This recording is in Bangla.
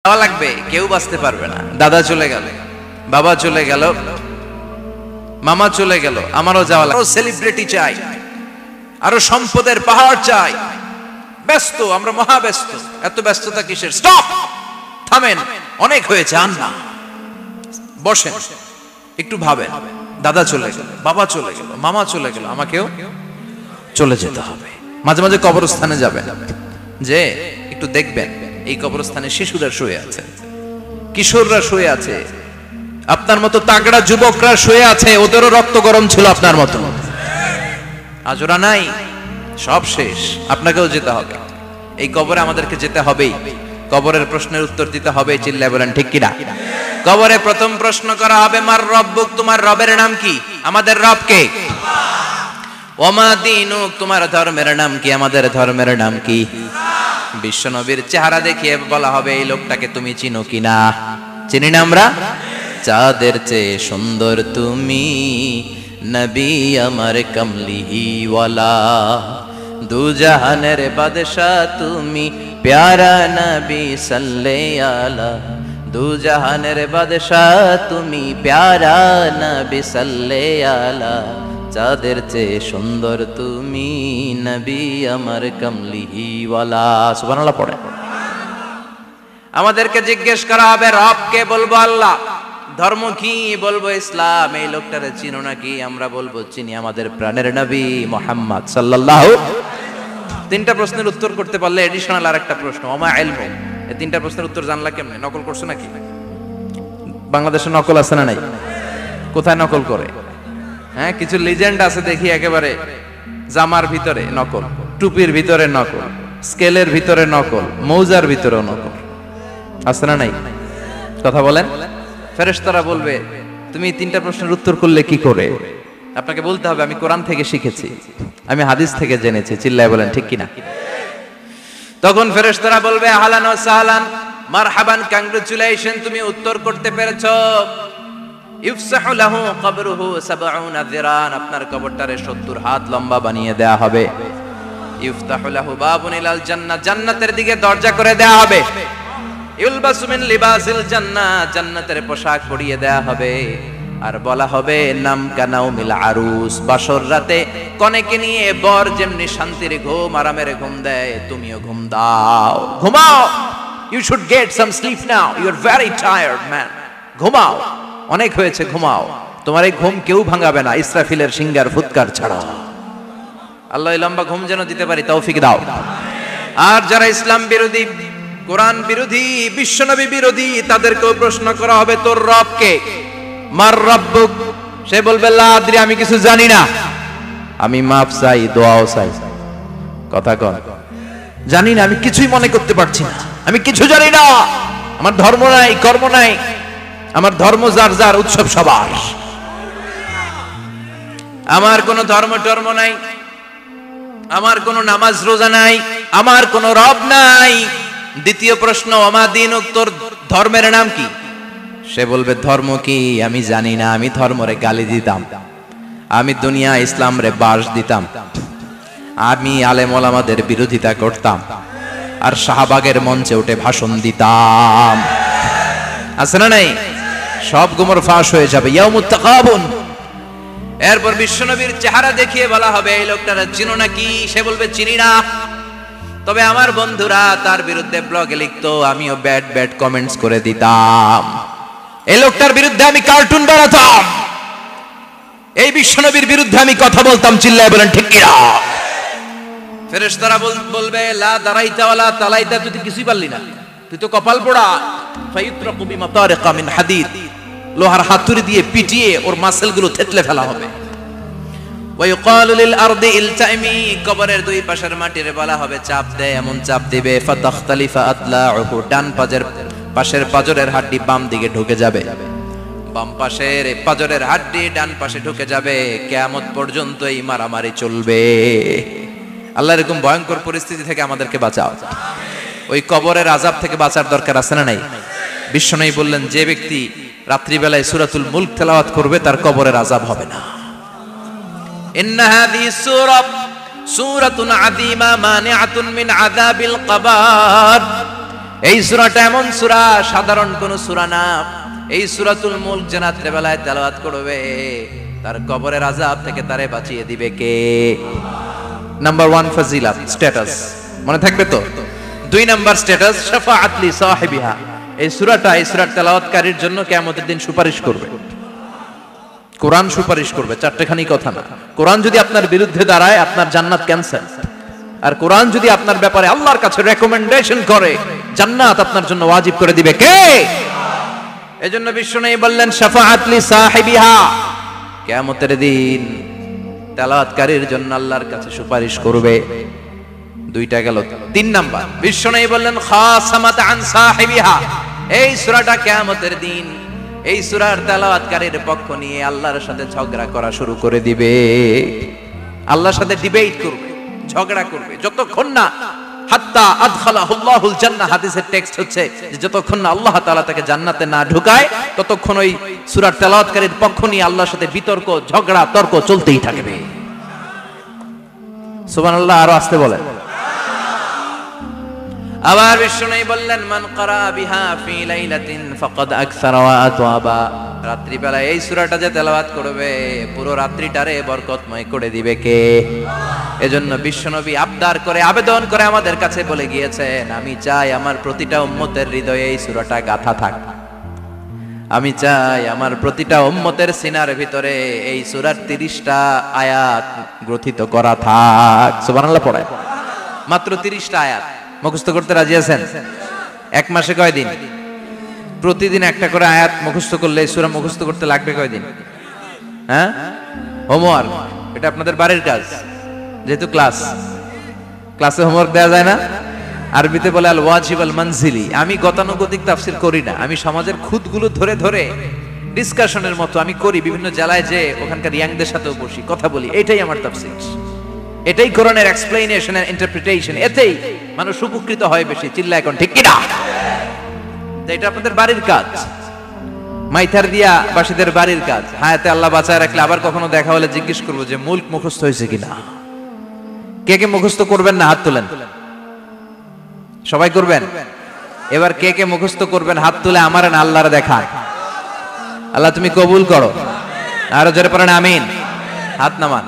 যাওয়া লাগবে, কেউ বাঁচতে পারবে না। দাদা চলে গেল, বাবা চলে গেল, মামা চলে গেল, আমারও যাওয়া লাগবে। আরো সেলিব্রিটি চাই, আরো সম্পদের পাহাড় চাই। ব্যস্ত, আমরা মহা ব্যস্ত। এত ব্যস্ততা কিসের? স্টপ, থামেন, অনেক হয়েছে, আন না, বসেন, একটু ভাবেন। দাদা চলে গেল, বাবা চলে গেল, মামা চলে গেল, আমাকেও চলে যেতে হবে। মাঝে মাঝে কবরস্থানে যাবেন, যে একটু দেখবেন এই কবরস্থানে শিশুরা শুয়ে আছে, কিশোররা শুয়ে আছে, আপনার মতো তাগড়া যুবকরা শুয়ে আছে, ওদেরও রক্ত গরম ছিল আপনার মতো। আজ ওরা নাই, সব শেষ, আপনাকেও যেতে হবে। এই কবরে আমাদেরকে যেতে হবেই। কবরের প্রশ্নের উত্তর দিতে হবে, চিল্লায় বলেন ঠিক কিনা? কবরে প্রথম প্রশ্ন করা হবে, মার রব্বুক, তোমার রবের নাম কি? আমাদের রব কে? ওমা দীনুক, তোমার ধর্মের নাম কি? আমাদের ধর্মের নাম কি? বিশ্বনবীর চেহারা দেখিয়ে বলা হবে, এই লোকটাকে তুমি চিনো কিনা? চিনি না আমরা? চাঁদের চেয়ে সুন্দর তুমি, নবী আমার কমলিওয়ালা, দু জাহানের বাদশা তুমি, প্যারা নবী সাল্লাল্লাহু আলা, দু জাহানের বাদশা তুমি, প্যারা নবী সাল্লাল্লাহু আলা, চাঁদের চেয়ে সুন্দর তুমি, নবী আমার কমলিওয়ালা। সুবহানাল্লাহ পড়ে। আমাদেরকে জিজ্ঞেস করা হবে, রব কে? বলবো আল্লাহ। ধর্ম কি? বলবো ইসলাম। এই লোকটারে চিনো নাকি? আমরা বলবো চিনি, আমাদের প্রাণের নবী মুহাম্মদ সাল্লাল্লাহু। তিনটা প্রশ্নের উত্তর করতে পারলে এডিশনাল আরেকটা প্রশ্ন, ওমা ইলমু। এই তিনটা প্রশ্নের উত্তর জানলা কেমনে? নকল করছো নাকি? বাংলাদেশে নকল আছে না নাই? কোথায় নকল করে? হ্যাঁ, কিছু লিজেন্ড আছে দেখি, একেবারে জামার ভিতরে নকল, টুপির ভিতরে নকল, স্কেলের ভিতরে নকল, মৌজার ভিতরেও নকল। আছে না নাই? কথা বলেন। ফেরেশতারা বলবে, তুমি তিনটা প্রশ্নের উত্তর করলে কি করে? আপনাকে বলতে হবে, আমি কোরআন থেকে শিখেছি, আমি হাদিস থেকে জেনেছি। চিল্লায় বলেন ঠিক কিনা? তখন ফেরেশতারা বলবে, আহলান ওয়া সাহলান, মারহাবান, কংগ্রাচুলেশন, তুমি উত্তর করতে পেরেছো। ইফসাহু লাহু কবরুহু ৭০ যিরান, আপনার কবরটারে ৭০ হাত লম্বা বানিয়ে দেয়া হবে। ইফতাহু লাহু বাবুন ইলাল জান্নাহ, জান্নাতের দিকে দরজা করে দেয়া হবে। ইলবাসু মিন লিবাসিল জান্নাহ, জান্নাতের পোশাক পরিয়ে দেয়া হবে। আর বলা হবে, নাম কানাউমিল আরুস, বাসর রাতে কনেকে নিয়ে বর যেমনি শান্তির ঘুম, আরামের ঘুম দেয়, তুমিও ঘুম দাও, ঘুমাও। You should get some sleep now, you are very tired man, ঘুমাও, অনেক হয়েছে, ঘুমাও। তোমার এই ঘুম কেউ ভাঙাবে না, ইসরাফিলের সিঙ্গার ফুৎকার ছাড়া। আল্লাহ এই লম্বা ঘুম যেন দিতে পারি, তৌফিক দাও। আর যারা ইসলাম বিরোধী, কোরআন বিরোধী, বিশ্বনবী বিরোধী, তাদেরকেও প্রশ্ন করা হবে, তোর রব কে? মার রব্বুক, সে বলবে, লা আদরি, আমি কিছু জানি না, আমি মাফ চাই, দোয়াও চাই। কথা কন, জানি না, আমি কিছুই মনে করতে পারছি না, আমি কিছু জানি না, আমার ধর্ম নাই, কর্ম নাই, আমার ধর্ম যার যার, উৎসব সবার, আমার কোনো ধর্ম টর্ম নাই, আমার কোনো নামাজ রোজা নাই, আমার কোনো রব নাই। দ্বিতীয় প্রশ্ন, ওমা দীনুক, তোর ধর্মের নাম কি? সে বলবে, ধর্ম কি? আমি জানি না, আমি ধর্মরে গালি দিতাম, আমি দুনিয়া ইসলাম রে বাস দিতাম, আমি আলেম ওলামাদের বিরোধিতা করতাম, আর শাহবাগের মঞ্চে উঠে ভাষণ দিতাম। আছে না নাই? সব গুমর ফাঁস হয়ে যাবে, ইয়াউমুত তাকাবুন। এরপর বিশ্বনবীর চেহারা দেখিয়ে বলা হবে, এই লোকটারা চিনো নাকি? সে বলবে, চিনি না, তবে আমার বন্ধুরা তার বিরুদ্ধে ব্লগে লিখতো, আমিও ব্যাড ব্যাড কমেন্টস করে দিতাম, এই লোকটার বিরুদ্ধে আমি কার্টুন বানাতাম, এই বিশ্বনবীর বিরুদ্ধে আমি কথা বলতাম। চিল্লায় বলেন ঠিক কিনা? ফেরেশতারা বলবে, লা দারাইতা ওয়ালা তালাইতা, তুই তো কিছুই পারলি না, তুই তো কপাল পোড়া। ফায়ুতরাকু বিমাতারিকা মিন হাদিদ, লোহার হাতুড়ি দিয়ে পিটিয়ে ওর মাসেলগুলো থেতলে ফেলা হবে। ওয়া ইউকালু লিল আরদি ইলতাইমি, কবরের দুই পাশের মাটিরে বলা হবে, চাপ দে, এমন চাপ দিবে, ফাতাখতালিফা আতলাউহু, ডান পাশের পাজরের হাড্ডি বাম দিকে ঢুকে যাবে, বাম পাশের পাজরের হাড্ডি ডান পাশে ঢুকে যাবে। কিয়ামত পর্যন্ত এই মারামারি চলবে। আল্লাহ এরকম ভয়ঙ্কর পরিস্থিতি থেকে আমাদেরকে বাঁচাও। ওই কবরের আযাব থেকে বাঁচার দরকার আছে না নাই? বিশ্বনবী বললেন, যে ব্যক্তি রাত্রিবেলায় সূরাতুল মুলক তেলাওয়াত করবে, তার কবরের আযাব হবে না। ইন্না হাযিহি সূরাতুন আযীমা মানিআতুন মিন আযাবিল কবর, এই সূরাটা এমন সূরা, সাধারণ কোন সূরা না। এই সূরাতুল মুলক যে রাত্রে বেলায় তেলাওয়াত করবে তার কবরের আযাব থেকে তারে বাঁচিয়ে দিবে কে? নাম্বার 1 ফজিলাত স্ট্যাটাস মনে থাকবে তো। 2 নাম্বার স্ট্যাটাস শাফাআত লি সাহিবিহা। এই সূরাটা, এই সূরার তেলাওয়াতকারীর জন্য কিয়ামতের দিন সুপারিশ করবে। কোরআন সুপারিশ করবে, চারটেখানি কথা না। কোরআন যদি আপনার বিরুদ্ধে দাঁড়ায় আপনার জান্নাত ক্যান্সেল, আর কোরআন যদি আপনার ব্যাপারে আল্লাহর কাছে রেকমেন্ডেশন করে জান্নাত আপনার জন্য ওয়াজিব করে দিবে কে? এজন্য বিশ্বনবী বললেন শাফাআত লি সাহিবিহা, কিয়ামতের দিন তেলাওয়াতকারীর জন্য আল্লাহর কাছে সুপারিশ করবে। 2টা গেল। 3 নাম্বার বিশ্বনবী বললেন খাসামাত আন সাহিবিহা। এই সূরাটা কিয়ামতের দিন এই সূরার তেলাওয়াতকারীর পক্ষ নিয়ে আল্লাহর সাথে ঝগড়া করা শুরু করে দিবে। আল্লাহর সাথে ডিবেট করবে, ঝগড়া করবে, যতক্ষণ না হাত্তা আদখালাহুল্লাহুল জান্নাহ। হাদিসের টেক্সট হচ্ছে যে যতক্ষণ না আল্লাহ তাআলা তাকে জান্নাতে না ঢুকায় ততক্ষণ ওই সূরার তেলাওয়াতকারীর পক্ষ নিয়ে আল্লাহর সাথে বিতর্ক, ঝগড়া, তর্ক চলতেই থাকবে। সুবহানাল্লাহ। আরো আস্তে বলেন। আবার বিশ্বনবী বললেন মান ক্বারা বিহা ফি লাইলাতিন ফাকাদ আকসারা ওয়া আতওয়াবা। রাত্রি বেলা এই সূরাটা যে তেলাওয়াত করবে পুরো রাত্রিটারে বরকতময় করে দিবে কে? এজন্য বিশ্বনবী আবদার করে, আবেদন করে আমাদের কাছে বলে গিয়েছেন, আমি চাই আমার প্রতিটা উম্মতের হৃদয়ে এই সূরাটা গাঁথা থাক। আমি চাই আমার প্রতিটা উম্মতের সিনার ভিতরে এই সূরার 30টা আয়াত গ্রথিত করা থাক। সুবহানাল্লাহ পড়ায়। মাত্র 30টা আয়াত মুখস্থ করতে রাজি আছেন? 1 মাসে কয় দিন? প্রতিদিন একটা করে আয়াত মুখস্থ করলে এই সূরা মুখস্থ করতে লাগবে কয় দিন? হ্যাঁ, হোমওয়ার্ক। এটা আপনাদের বাড়ির কাজ, যেহেতু ক্লাসে হোমওয়ার্ক দেওয়া যায় না। আরবিতে বলে আল ওয়াজিব আল মানজিলি। আমি গতানুগতিক তাফসীর করি না, আমি সমাজের খুঁতগুলো ধরে ধরে ডিসকাশনের মতো আমি করি। বিভিন্ন জেলায় যে ওখানকার ইয়াংদের সাথেও বসি, কথা বলি। এটাই আমার তাফসীর, এটাই কোরআনের এক্সপ্লেনেশন এন্ড ইন্টারপ্রিটেশন। এতেই মানুষ উপকৃত হয় বেশি। চিল্লা এখন ঠিক কিনা? এটা আপনাদের বাড়ির কাজ, মাইথার দিয়া বাসীদের বাড়ির কাজ। হায়াতে আল্লাহ বাঁচায় রাখলে আবার কখনো দেখা হলে জিজ্ঞেস করবো যে মুলক মুখস্থ হয়েছে কিনা। কে কে মুখস্থ করবেন না হাত তুলেন। সবাই করবেন। এবার কে কে মুখস্থ করবেন হাত তুলে আমার না আল্লাহর দেখা। আল্লাহ তুমি কবুল করো। আরো জোরে পড়েন আমিন। হাত নামান।